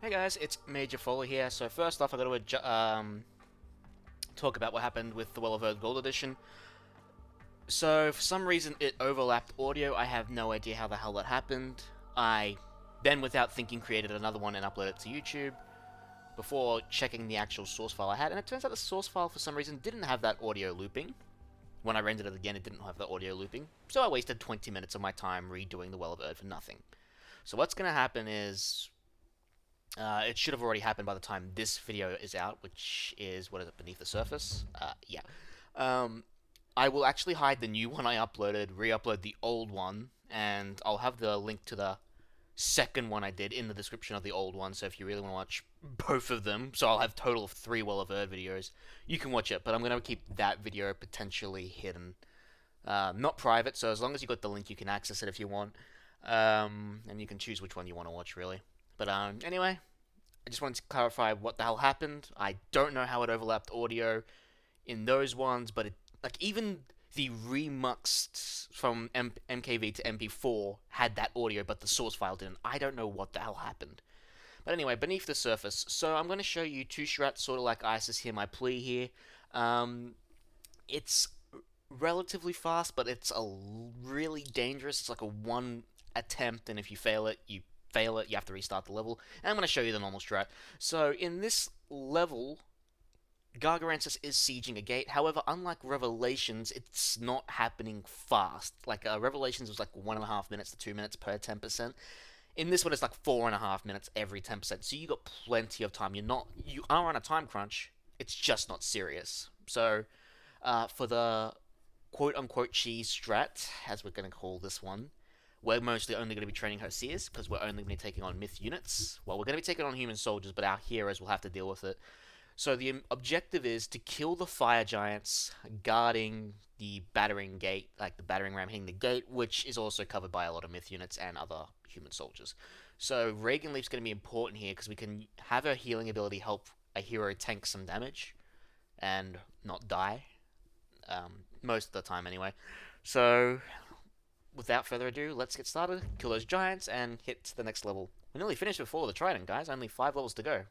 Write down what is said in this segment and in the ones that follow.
Hey guys, it's Major Follow here. So first off, I got to talk about what happened with the Well of Earth Gold Edition. So for some reason it overlapped audio. I have no idea how the hell that happened. I then, without thinking, created another one and uploaded it to YouTube before checking the actual source file I had, and it turns out the source file for some reason didn't have that audio looping. When I rendered it again, it didn't have the audio looping, so I wasted 20 minutes of my time redoing the Well of Earth for nothing. So what's going to happen is it should have already happened by the time this video is out, which is, what is it, Beneath the Surface? Yeah. Um, I will actually hide the new one I uploaded, re-upload the old one, and I'll have the link to the second one I did in the description of the old one, so if you really want to watch both of them, so I'll have a total of 3 Well of Earth videos, you can watch it, but I'm going to keep that video potentially hidden. Not private, so as long as you got the link, you can access it if you want, and you can choose which one you want to watch, really. But anyway, I just wanted to clarify what the hell happened. I don't know how it overlapped audio in those ones, but even the remuxed from MKV to MP4 had that audio, but the source file didn't. I don't know what the hell happened. But anyway, Beneath the Surface. So I'm going to show you 2 strats, sort of like Isis, Hear My Plea here. It's relatively fast, but it's really dangerous. It's like a 1 attempt, and if you fail it, you have to restart the level. And I'm going to show you the normal strat. So in this level, Gargarensis is sieging a gate. However, unlike Revelations, it's not happening fast. Like Revelations was like 1.5 minutes to 2 minutes per 10%. In this one, it's like 4.5 minutes every 10%. So you got plenty of time. You are on a time crunch. It's just not serious. So for the quote-unquote cheese strat, as we're going to call this one, we're mostly only going to be training Hersirs, because we're only going to be taking on myth units. Well, we're going to be taking on human soldiers, but our heroes will have to deal with it. So the objective is to kill the fire giants guarding the battering gate, like the battering ram hitting the gate, which is also covered by a lot of myth units and other human soldiers. So Reginleif's going to be important here, because we can have her healing ability help a hero tank some damage and not die. Most of the time, anyway. So without further ado, let's get started, kill those giants, and hit the next level. We're nearly finished with Fall of the Trident, guys. Only 5 levels to go.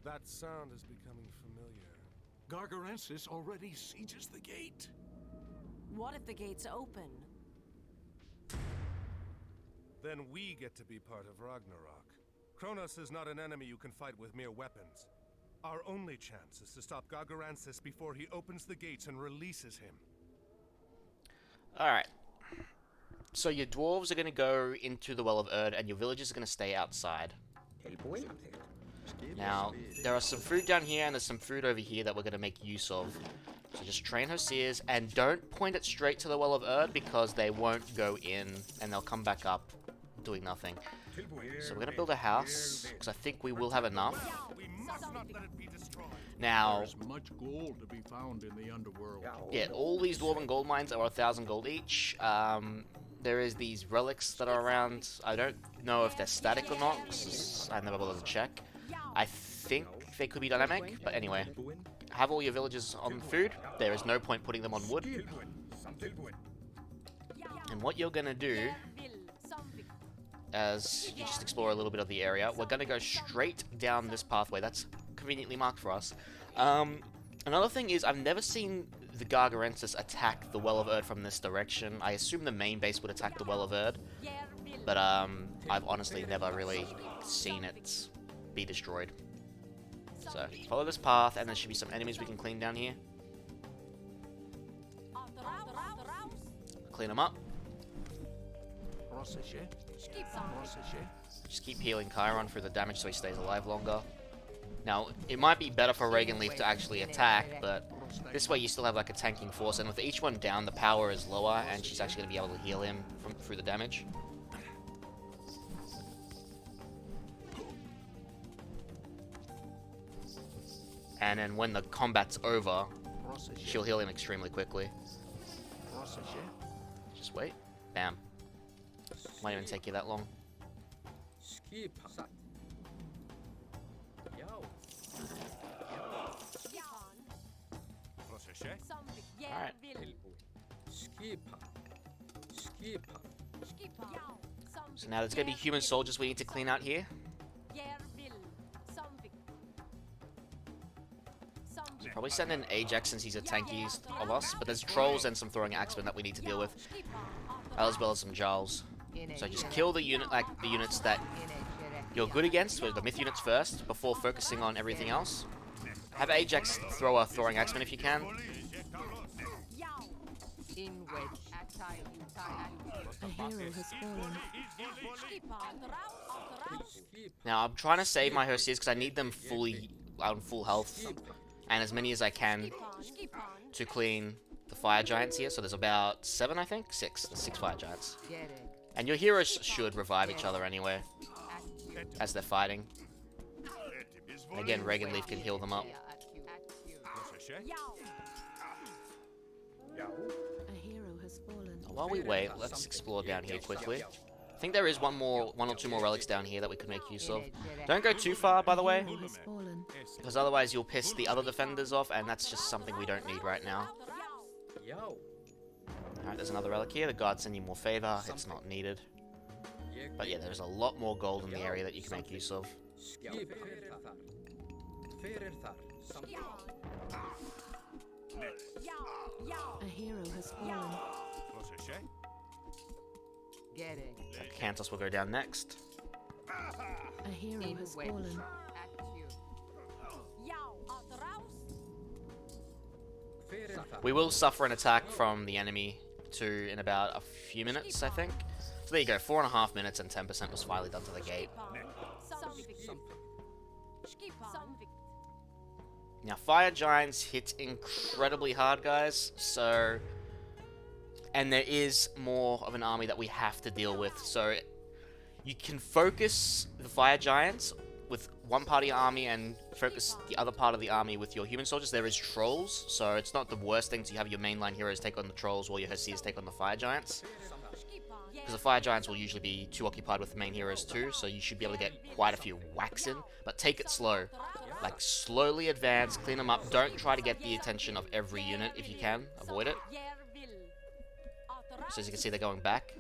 That sound is becoming familiar. Gargarensis already sieges the gate. What if the gates open? Then we get to be part of Ragnarok. Kronos is not an enemy you can fight with mere weapons. Our only chance is to stop Gargarensis before he opens the gates and releases him. Alright. So your dwarves are going to go into the Well of Erd, and your villagers are going to stay outside. Now, there are some food down here, and there's some food over here that we're going to make use of. So just train Hersirs, and don't point it straight to the Well of Erd, because they won't go in, and they'll come back up doing nothing. So we're going to build a house, because I think we will have enough. We must not let it be destroyed. Now, There's much gold to be found in the underworld. yeah, all these dwarven gold mines are 1,000 gold each. There is these relics that are around. I don't know if they're static or not, 'cause I never bothered to check. I think they could be dynamic, but anyway. Have all your villagers on food. There is no point putting them on wood. And what you're going to do, as you just explore a little bit of the area, we're going to go straight down this pathway. That's conveniently marked for us. Another thing is, I've never seen the Gargarensis attack the Well of Erd from this direction. I assume the main base would attack the Well of Erd, but I've honestly never really seen it be destroyed. So, follow this path, and there should be some enemies we can clean down here. Clean them up. Just keep healing Chiron for the damage so he stays alive longer. Now, it might be better for Reginleif to actually attack, but this way you still have like a tanking force, and with each one down, the power is lower, and she's actually going to be able to heal him through the damage. And then when the combat's over, she'll heal him extremely quickly. Just wait. Bam. Won't even take you that long. Alright. So now there's going to be human soldiers we need to clean out here. Probably send in Ajax since he's a tankiest of us, but there's trolls and some throwing axemen that we need to deal with, as well as some Jarls. So just kill the units that you're good against, with the myth units first, before focusing on everything else. Have Ajax throw a throwing axeman if you can. A hero has fallen. Now I'm trying to save my Hersirs because I need them fully on full health, and as many as I can to clean the fire giants here. So there's about 7, I think? 6. There's 6 fire giants. And your heroes should revive each other anyway, as they're fighting. Again, Reginleif can heal them up. A hero has fallen. While we wait, let's explore down here quickly. I think there is one or two more relics down here that we could make use of. Don't go too far, by the way, Hero has fallen. because otherwise you'll piss the other defenders off, and that's just something we don't need right now. Alright, there's another relic here. The gods send you more favor. It's not needed. But yeah, there's a lot more gold in the area that you can make use of. A hero has fallen. Cantos will go down next. A hero has fallen. We will suffer an attack from the enemy too in about a few minutes, I think. So there you go, 4.5 minutes and 10% was finally done to the gate. Now, fire giants hit incredibly hard, guys, so... And there is more of an army that we have to deal with, so... You can focus the fire giants with one part of your army and focus the other part of the army with your human soldiers. There is trolls, so it's not the worst thing to have your mainline heroes take on the trolls while your Hersirs take on the fire giants. Because the fire giants will usually be too occupied with the main heroes too, so you should be able to get quite a few whacks in. But take it slow. Like, slowly advance, clean them up. Don't try to get the attention of every unit if you can. Avoid it. So as you can see, they're going back.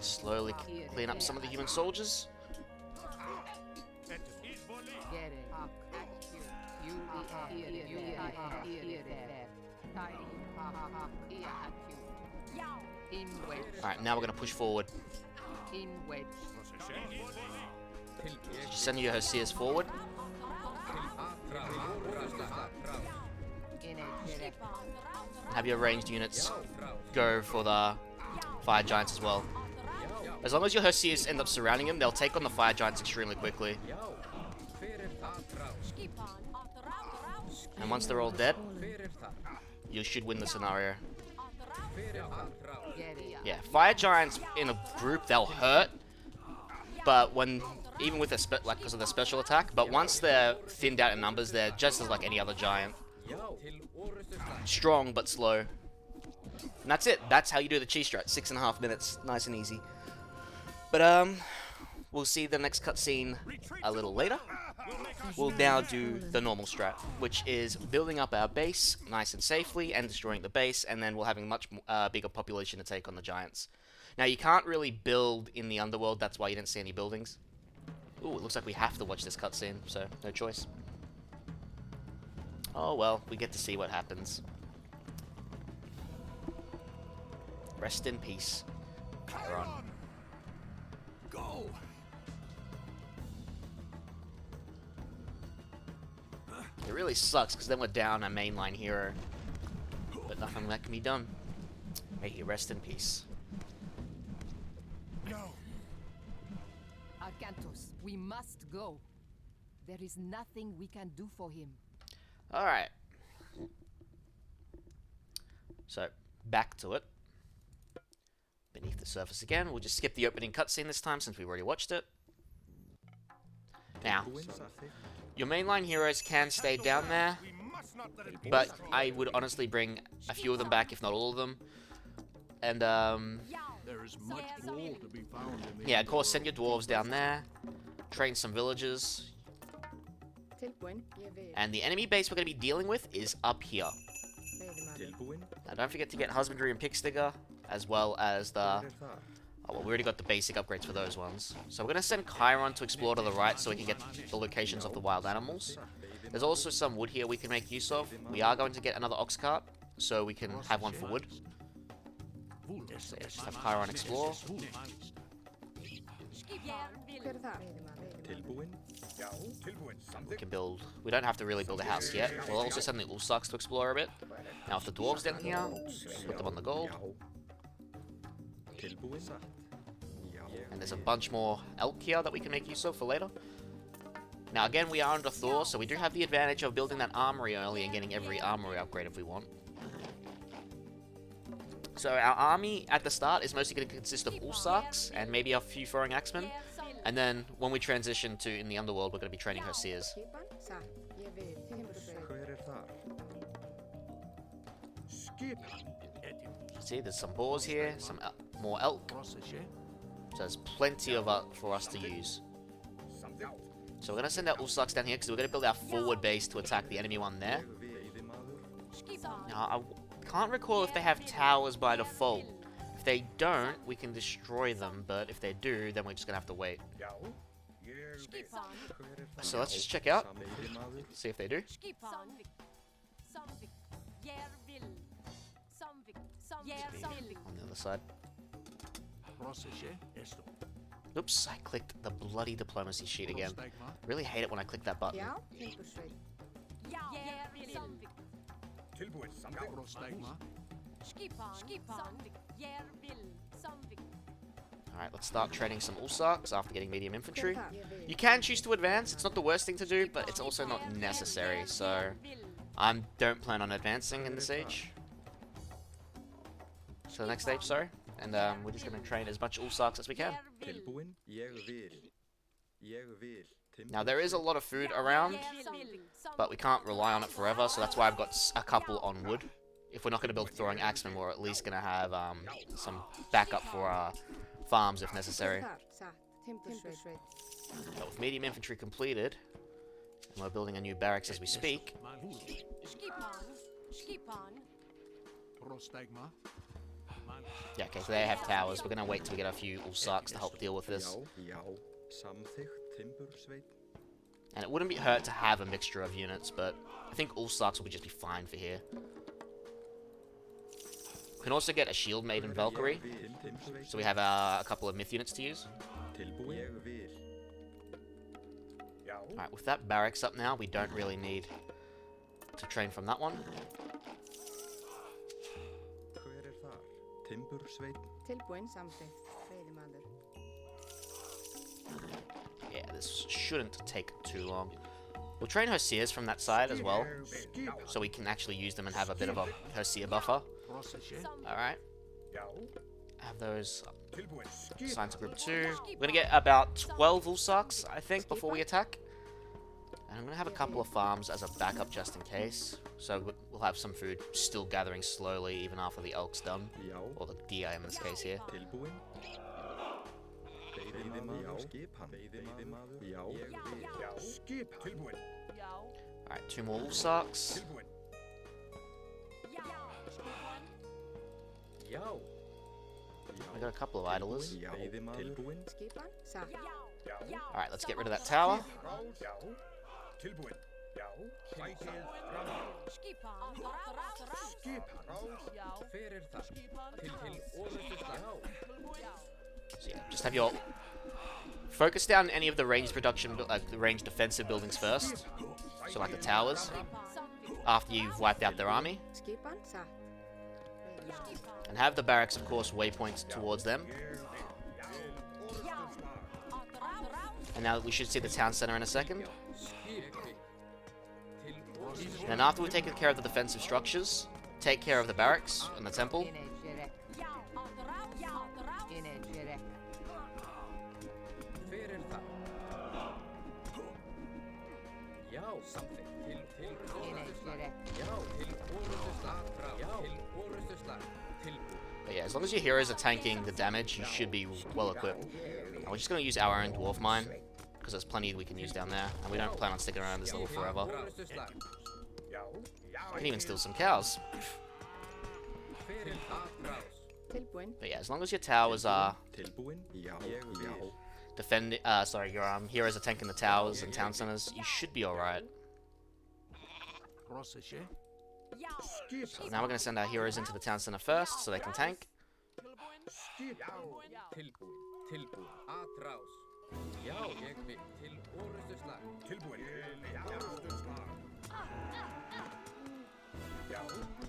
Slowly clean up some of the human soldiers. Alright, now we're going to push forward. Just send your Hersirs forward. Have your ranged units go for the fire giants as well. As long as your Hersirs end up surrounding them, they'll take on the fire giants extremely quickly. And once they're all dead, you should win the scenario. Yeah, fire giants in a group, they'll hurt, but when even with a because of the special attack, but once they're thinned out in numbers, they're just as like any other giant. Strong but slow. And that's it. That's how you do the cheese strat. 6.5 minutes, nice and easy. But we'll see the next cutscene a little later. We'll now do the normal strat, which is building up our base nice and safely and destroying the base, and then we'll having much bigger population to take on the giants. Now, you can't really build in the underworld, that's why you didn't see any buildings. Ooh, it looks like we have to watch this cutscene, so no choice. Oh well, we get to see what happens. Rest in peace, Chiron. Go! It really sucks, because then we're down a mainline hero. But nothing that can be done. May he rest in peace. No. Arcantos, we must go. There is nothing we can do for him. Alright. So, back to it. beneath the surface again. We'll just skip the opening cutscene this time since we've already watched it. Now, your mainline heroes can stay down there, but I would honestly bring a few of them back, if not all of them. And, There is much gold to be found in the yeah, of course, send your dwarves down there, train some villagers, and the enemy base we're going to be dealing with is up here. Now, don't forget to get husbandry and pigstigger, as well as the... Oh, well, we already got the basic upgrades for those ones. So we're going to send Chiron to explore to the right so we can get the locations of the wild animals. There's also some wood here we can make use of. We are going to get another ox cart, so we can have one for wood. So yeah, just have Chiron explore. We can build... We don't have to really build a house yet. We'll also send the Ulsaks to explore a bit. Now, if the dwarves down here, put them on the gold. And there's a bunch more elk here that we can make use of for later. Now, again, we are under Thor, so we do have the advantage of building that armory early and getting every armory upgrade if we want. So our army at the start is mostly going to consist of Ulsaks and maybe a few throwing axemen. And then when we transition to in the underworld, we're going to be training Hersirs. See, there's some boars here, some more elk. So there's plenty of for us to use. So we're going to send our Ulsaks down here because we're going to build our forward base to attack the enemy one there. Now, I can't recall if they have towers by default. If they don't, we can destroy them, but if they do, then we're just going to have to wait. So let's just check out, see if they do. On the other side. Oops, I clicked the bloody diplomacy sheet again. Really hate it when I click that button. Alright, let's start training some Ulsaks after getting medium infantry. You can choose to advance, it's not the worst thing to do, but it's also not necessary, so I don't plan on advancing in this age. So the next stage, sorry. And we're just going to train as much Ulsaks as we can. Now there is a lot of food around, but we can't rely on it forever, so that's why I've got a couple on wood. If we're not going to build throwing axemen, we're at least going to have some backup for our farms if necessary. But with medium infantry completed, and we're building a new barracks as we speak. Yeah, okay, so they have towers. We're going to wait till we get a few Ulsaks to help deal with this. And it wouldn't be hurt to have a mixture of units, but I think Ulsaks will just be fine for here. We can also get a shield maiden Valkyrie, so we have a couple of myth units to use. Alright, with that barracks up now, we don't really need to train from that one. Yeah, this shouldn't take too long. We'll train Hersirs from that side as well, so we can actually use them and have a bit of a Hersir buffer. Alright. Have those assigned to group 2. We're going to get about 12 Ulsaks, I think, before we attack. And I'm going to have a couple of farms as a backup just in case. So we'll have some food still gathering slowly even after the elk's done. Or the deer in this case here. Alright, 2 more Ulsaks. I got a couple of idlers. Alright, let's get rid of that tower. So yeah, just have your... Focus down any of the ranged production, like the ranged defensive buildings first. So like the towers. After you've wiped out their army. And have the barracks, of course, waypoints towards them. And now we should see the town center in a second. And then after we've taken care of the defensive structures, take care of the barracks and the temple. But yeah, as long as your heroes are tanking the damage, you should be well equipped. And we're just going to use our own dwarf mine, because there's plenty we can use down there, and we don't plan on sticking around this level forever. We can even steal some cows. But yeah, as long as your towers are defending, your heroes are tanking the towers and town centers, you should be alright. So now we're going to send our heroes into the town center first, so they can tank.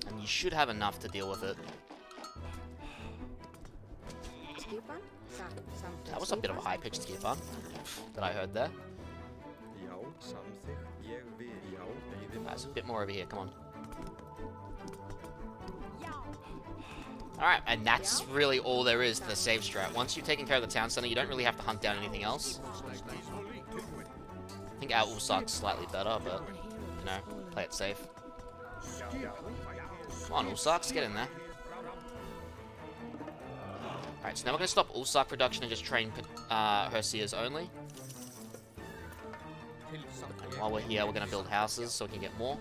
And you should have enough to deal with it. That was a bit of a high-pitched skip on that I heard there. There's a bit more over here, come on. Alright, and that's really all there is to the save strat. Once you've taken care of the town center, you don't really have to hunt down anything else. I think our Ulsark's slightly better, but, you know, play it safe. Come on, Ulsarks, get in there. Alright, so now we're going to stop Ulsark production and just train Hersirs only. And while we're here, we're going to build houses so we can get more.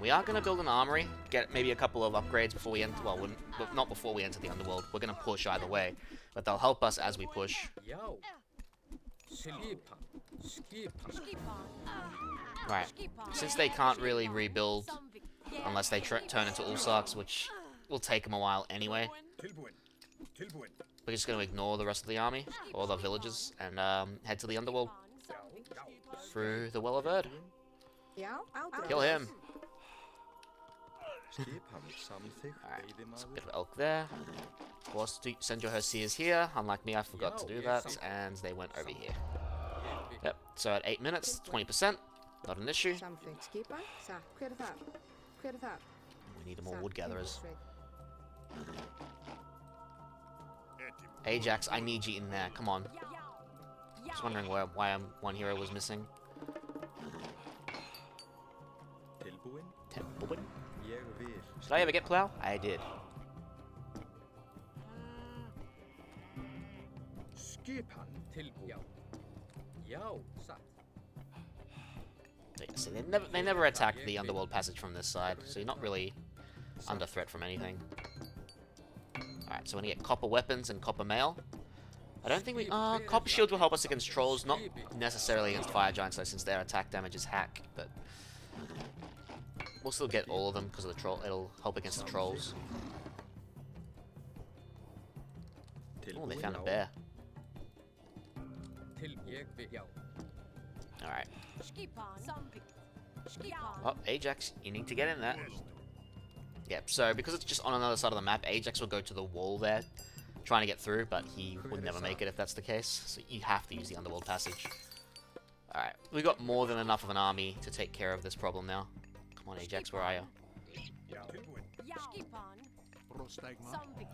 We are going to build an armory, get maybe a couple of upgrades before we enter, well, not before we enter the underworld. We're going to push either way, but they'll help us as we push. Right, since they can't really rebuild unless they turn into Ulsarks, which will take them a while anyway, we're just going to ignore the rest of the army, or the villages, and head to the underworld through the Well of Erd. Kill him! Alright, there's a bit of elk there. Of course, send your Hersirs here. Unlike me, I forgot to do that, and they went over here. Yep, so at 8 minutes, 20%, not an issue. We need more wood gatherers. Ajax, I need you in there, come on. Just wondering why one hero was missing. Tilbúin. Did I ever get plow? I did. So they never attack the underworld passage from this side, so you're not really under threat from anything. Alright, so we're gonna get copper weapons and copper mail. I don't think we... copper shields will help us against trolls, not necessarily against fire giants though, since their attack damage is hack, but... we'll still get all of them because of the troll. It'll help against the trolls. Oh, they found a bear. Alright. Oh, Ajax, you need to get in there. Yep, so because it's just on another side of the map, Ajax will go to the wall there, trying to get through, but he would never make it if that's the case. So you have to use the underworld passage. Alright, we got more than enough of an army to take care of this problem now. Come on, Ajax, where are you?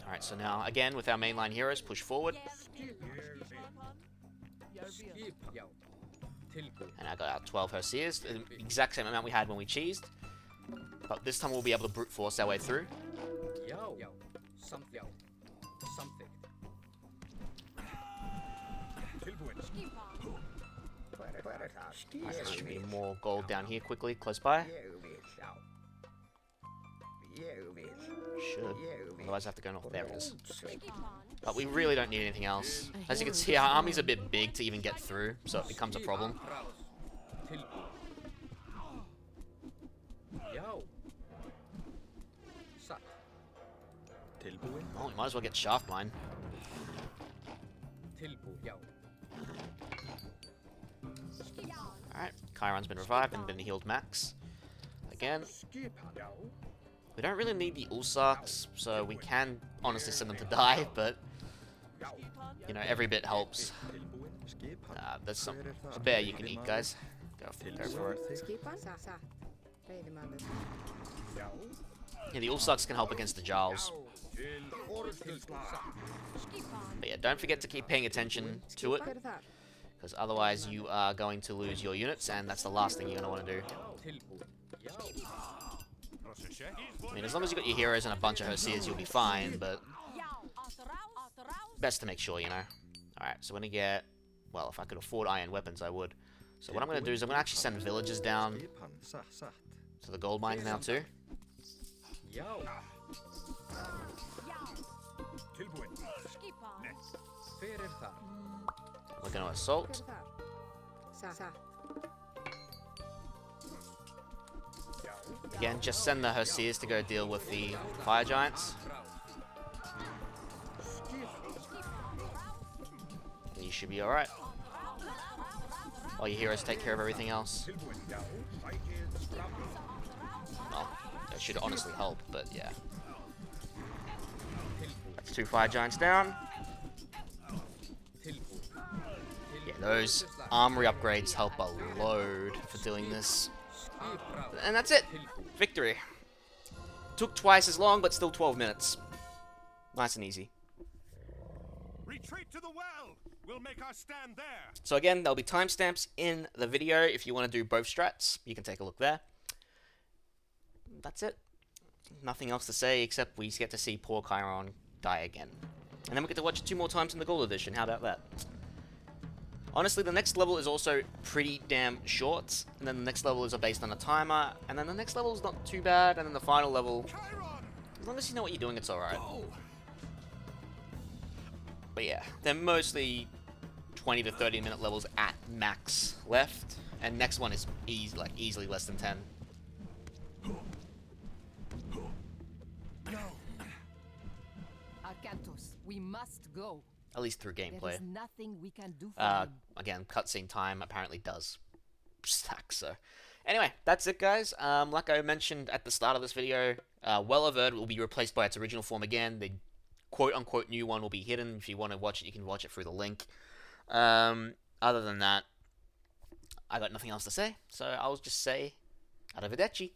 Alright, so now, again, with our mainline heroes, push forward. And I got our 12 Hersirs, the exact same amount we had when we cheesed. But this time we'll be able to brute force our way through. Alright, there should be more gold down here quickly, close by. Should. Otherwise I have to go north. There it is. But we really don't need anything else. As you can see, our army's a bit big to even get through, so it becomes a problem. Oh, we might as well get shaft mine. Alright, Chiron's been revived and been healed max. Again. We don't really need the Ulsarks, so we can honestly send them to die, but... you know, every bit helps. There's a bear you can eat, guys. Go for it. Yeah, the Ulsarks can help against the Jarls. But yeah, don't forget to keep paying attention to it. because otherwise you are going to lose your units, and that's the last thing you're going to want to do. I mean, as long as you got your heroes and a bunch of Hersirs, you'll be fine, but best to make sure, you know. Alright, so we're going to get... Well, if I could afford iron weapons, I would. So what I'm going to do is I'm going to actually send villagers down to the gold mines now, too. We're going to assault. Again, just send the Hersirs to go deal with the fire giants. And you should be alright. While your heroes take care of everything else. Well, that should honestly help, but yeah. That's 2 fire giants down. Yeah, those armory upgrades help a load for doing this. And that's it. Victory. Took twice as long, but still 12 minutes. Nice and easy. Retreat to the well. We'll make our stand there. So again, there'll be timestamps in the video if you want to do both strats. You can take a look there. That's it. Nothing else to say except we get to see poor Chiron die again. And then we get to watch it 2 more times in the Gold Edition. How about that? Honestly, the next level is also pretty damn short, and then the next level is based on a timer, and then the next level is not too bad, and then the final level, as long as you know what you're doing, it's alright. But yeah, they're mostly 20 to 30 minute levels at max left, and next one is easily less than 10. Arcantos, we must go. At least through There gameplay. is nothing we can do for him. Again, cutscene time apparently does stack, so... Anyway, that's it, guys. Like I mentioned at the start of this video, Well of Erd will be replaced by its original form again. The quote-unquote new one will be hidden. If you want to watch it, you can watch it through the link. Other than that, I got nothing else to say, so I'll just say, arrivederci.